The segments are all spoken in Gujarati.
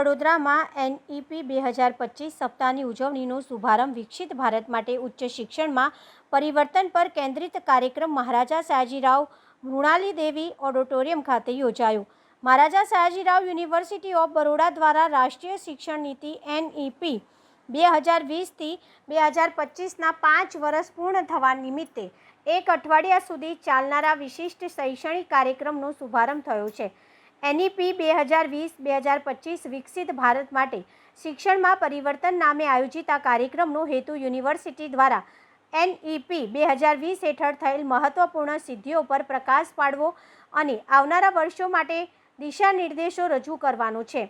વડોદરામાં NEP 2025 સપ્તાહની ઉજવણીનો શુભારંભ વિકસિત ભારત માટે ઉચ્ચ શિક્ષણમાં પરિવર્તન પર કેન્દ્રિત કાર્યક્રમ મહારાજા સયાજીરાવ મૃણાલી દેવી ઓડિટોરિયમ ખાતે યોજાયો. મહારાજા સયાજીરાવ યુનિવર્સિટી ઓફ બરોડા દ્વારા રાષ્ટ્રીય શિક્ષણ નીતિ NEP 2020થી 2025ના 5 વર્ષ પૂર્ણ થવા નિમિત્તે એક અઠવાડિયા સુધી ચાલનારા વિશિષ્ટ શૈક્ષણિક કાર્યક્રમનો શુભારંભ થયો છે. NEP 2020-2025 વિકસિત ભારત માટે શિક્ષણમાં પરિવર્તન નામે આયોજિત આ કાર્યક્રમનો હેતુ યુનિવર્સિટી દ્વારા NEP 2020 હેઠળ થયેલ મહત્વપૂર્ણ સિદ્ધિઓ પર પ્રકાશ પાડવો અને આવનારા વર્ષો માટે દિશા નિર્દેશો રજૂ કરવાનો છે.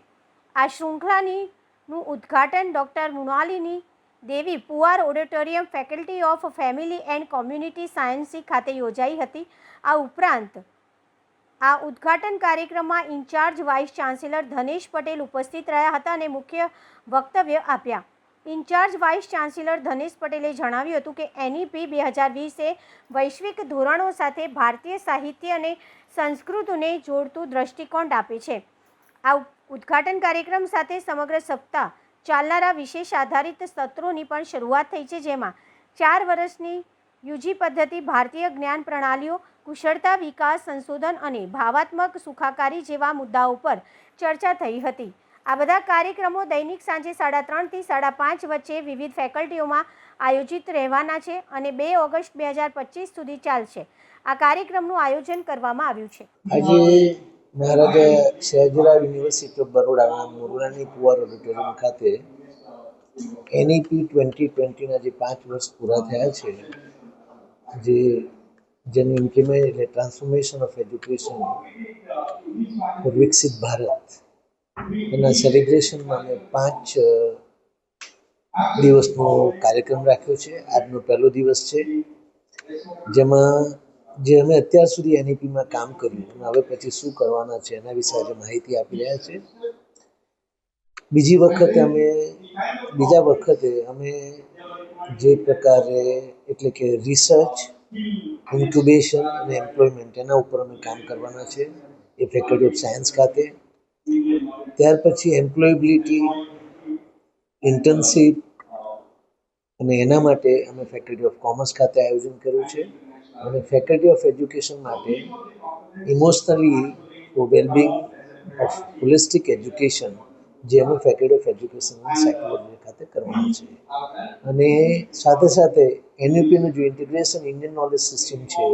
આ શૃંખલાનું ઉદ્ઘાટન doctor Mrinalini Devi Puwar auditorium faculty of family and community science ખાતે યોજાઈ હતી. આ ઉપરાંત આ ઉદ્ઘાટન કાર્યક્રમમાં incharge vice chancellor Dhanesh Patel ઉપસ્થિત રહ્યા હતા અને મુખ્ય વક્તવ્ય આપ્યા. ઇન્ચાર્જ વાઇસ ચાન્સેલર ધનેશ પટેલે જણાવ્યું હતું કે NEP 2020 એ વૈશ્વિક ધોરણો સાથે ભારતીય સાહિત્ય અને સંસ્કૃતિને જોડતું દ્રષ્ટિકોણ આપે છે. આ ઉદ્ઘાટન કાર્યક્રમ સાથે સમગ્ર સપ્તાહ ચાલનારા વિશેષ આધારિત સત્રોની પણ શરૂઆત થઈ છે, જેમાં 4 વર્ષની UG પદ્ધતિ, ભારતીય જ્ઞાન પ્રણાલીઓ, કુશળતા વિકાસ, સંશોધન અને ભાવાત્મક સુખાકારી જેવા મુદ્દાઓ પર ચર્ચા થઈ હતી. આ બધા કાર્યક્રમો દૈનિક સાંજે 3:30 થી 5:30 વચ્ચે વિવિધ ફેકલ્ટીઓમાં આયોજિત રહેવાના છે અને 2 ઓગસ્ટ 2025 સુધી ચાલશે. આ કાર્યક્રમનું આયોજન કરવામાં આવ્યું છે. આજે મહારાજા સયાજીરાવ યુનિવર્સિટી ઓફ બરોડાના મોરલાની પુવાર ઓડિટોરિયમ ખાતે NEP 2020ના જે 5 વર્ષ પૂરા થયા છે, જેનું ઇમ્પ્લિમેન્ટ એટલે ટ્રાન્સફોર્મેશન ઓફ એજ્યુકેશન ફોર વિકસિત ભારત, એના સેલિબ્રેશનમાં અમે 5 દિવસનો કાર્યક્રમ રાખ્યો છે. આજનો પહેલો દિવસ છે, જેમાં જે અમે અત્યાર સુધી NEPમાં કામ કર્યું અને હવે પછી શું કરવાના છે એના વિશે આજે માહિતી આપી રહ્યા છે. બીજા વખતે અમે જે પ્રકારે એટલે કે રિસર્ચ, ઇન્ક્યુબેશન અને એમ્પ્લોયમેન્ટ એના ઉપર અમે કામ કરવાના છે એ ફેકલ્ટી ઓફ સાયન્સ ખાતે. ત્યાર પછી એમ્પ્લોયબિલિટી, ઇન્ટર્નશીપ અને એના માટે અમે ફેકલ્ટી ઓફ કોમર્સ ખાતે આયોજન કર્યું છે. અને ફેકલ્ટી ઓફ એજ્યુકેશન માટે emotionally wellbeing of holistic education, જે અમે ફેકલ્ટી ઓફ એજ્યુકેશન અને સાયકોલોજી ખાતે કરવાનું છે. અને સાથે સાથે NEPનું જે ઇન્ટિગ્રેશન ઇન્ડિયન નોલેજ સિસ્ટમ છે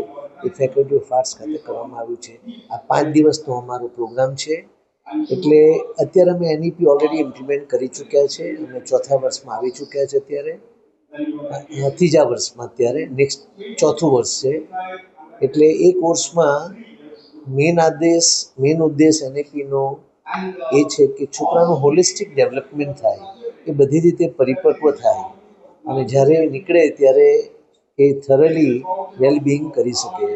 એ ફેકલ્ટી ઓફ આર્ટ્સ ખાતે કરવામાં આવ્યું છે. આ 5 દિવસનો અમારો પ્રોગ્રામ છે. એટલે અત્યારે અમે NEP ઓલરેડી ઇમ્પ્લિમેન્ટ કરી ચૂક્યા છે અને 4થા વર્ષમાં આવી ચૂક્યા છે. અત્યારે 3જા વર્ષમાં અત્યારે નેક્સ્ટ 4થું વર્ષ છે. એટલે એ કોર્સમાં મેઇન ઉદ્દેશ NEPનો એ છે કે છોકરાનું હોલિસ્ટિક ડેવલપમેન્ટ થાય, એ બધી રીતે પરિપક્વ થાય અને જ્યારે નીકળે ત્યારે એ થરલી વેલબિંગ કરી શકે.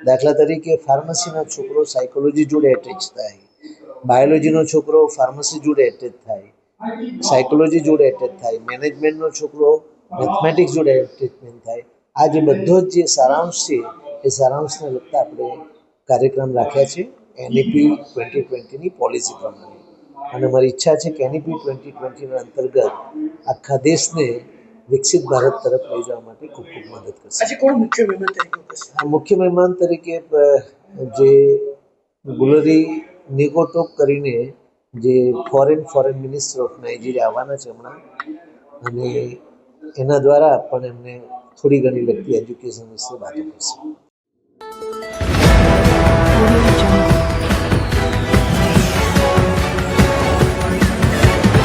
દાખલા તરીકે ફાર્મસીનો છોકરો સાયકોલોજી જોડે એટેચ થાય, બાયોલોજીનો છોકરો ફાર્મસી જોડે એટેચ થાય, સાયકોલોજી જોડે એટેચ થાય, મેનેજમેન્ટનો છોકરો મેથમેટિક્સ જોડે એટેચમેન્ટ થાય. આ જે બધો જ જે સારાંશ છે એ સારાંશને લગતા આપણે કાર્યક્રમ રાખ્યા છે NEP 2020ની પોલિસી પ્રમાણે. અને મારી ઈચ્છા છે કે NEP 2020ના અંતર્ગત આખા દેશને વિકસિત ભારત તરફ લઈ જવા માટે ખૂબ મદદ કરશે. આજે કોણ મુખ્ય મહેમાન તરીકે ઉપસ્થિત? મુખ્ય મહેમાન તરીકે જે ગુલરી નિગોટોક કરીને જે ફોરેન મિનિસ્ટર ઓફ નાઇજીરિયા આવવાના છે હમણાં, અને એના દ્વારા પણ એમને થોડી ઘણી લગતી એજ્યુકેશન વિશે વાતો કરશે.